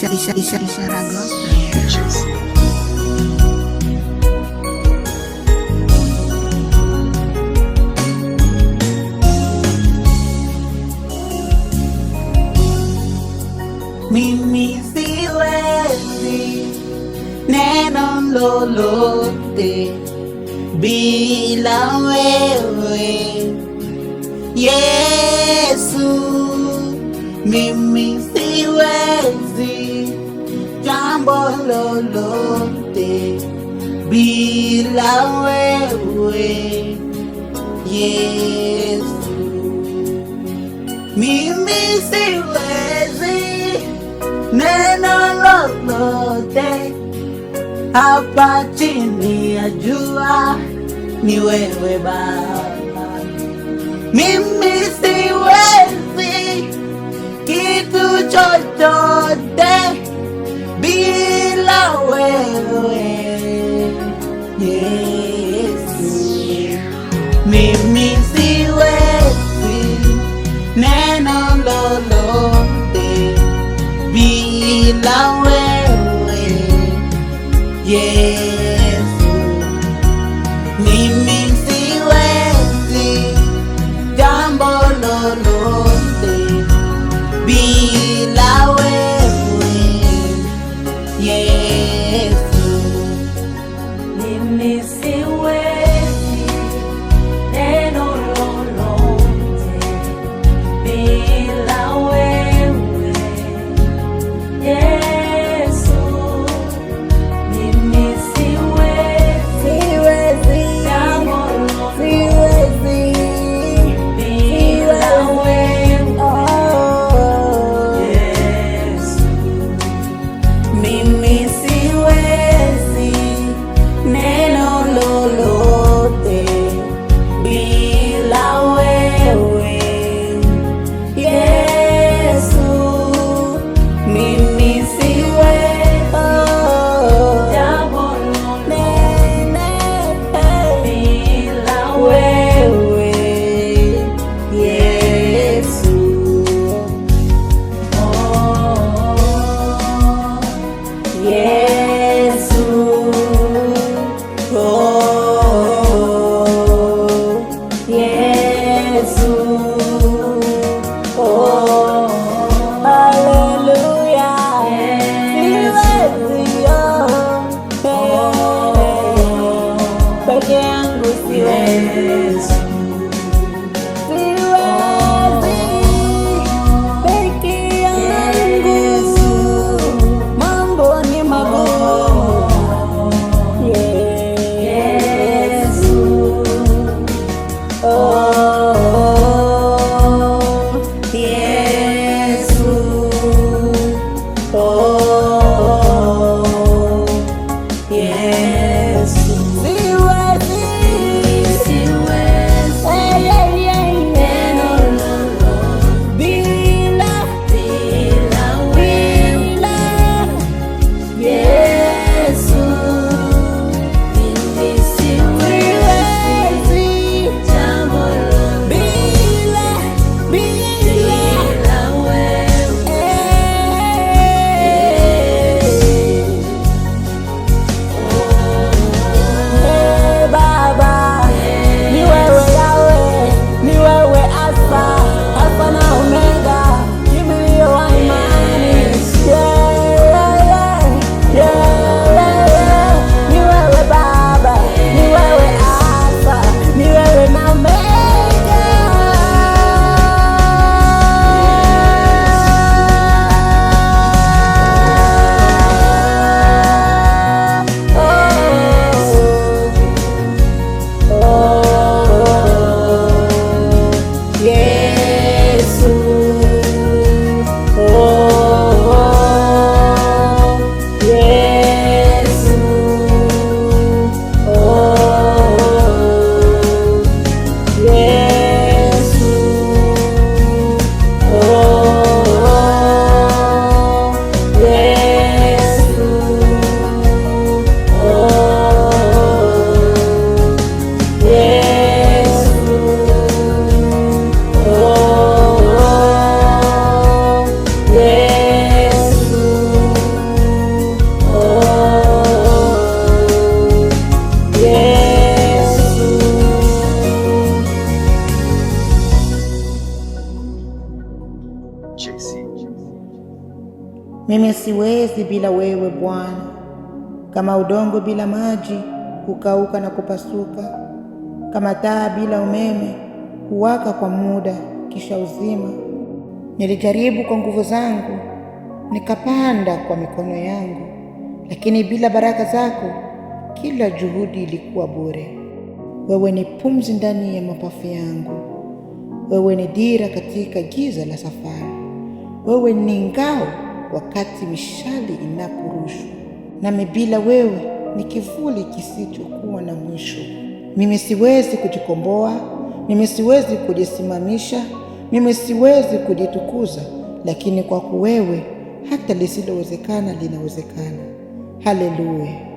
Ishara Gospel. Mimi siwezi neno lolote bila wewe Yesu. Mimi siwezi jambo lolote bila wewe Yesu. Mimi siwezi neno lolote hapa chini ya jua, ni wewe Baba. Mimi siwezi kitu chochote bila wewe Yesu. Mimi siwezi neno lolote bila wewe Yesu. Mimi siwezi jambo lolote bila wewe Yesu. Mimi siwezi neno lolote bila wewe Yesu. Mimi siwezi jambo lolote bila wewe Yesu. Mimi siwezi neno lolote bila wewe Yesu. Mimi siwezi Jambo bila wewe Yesu. Yesu, Yesu, haleluya. Siwezi peke yangu, siwezi peke yangu, mambo ni magumu. siwezi bila wewe Bwana. Kama udongo bila maji hukauka na kupasuka, kama taa bila umeme huwaka kwa muda kisha uzima. Nilijaribu kwa nguvu zangu, nikapanda kwa mikono yangu, lakini bila baraka zako kila juhudi ilikuwa bure. Wewe ni pumzi ndani ya mapafu yangu. Wewe ni dira katika giza la safari. Wewe ni ngao wakati mishale inaporushwa. Nami bila wewe ni kivuli kisichokuwa na mwisho. Mimi siwezi kujikomboa, mimi siwezi kujisimamisha, mimi siwezi kujitukuza, lakini kwako wewe hata lisilowezekana linawezekana. Haleluya.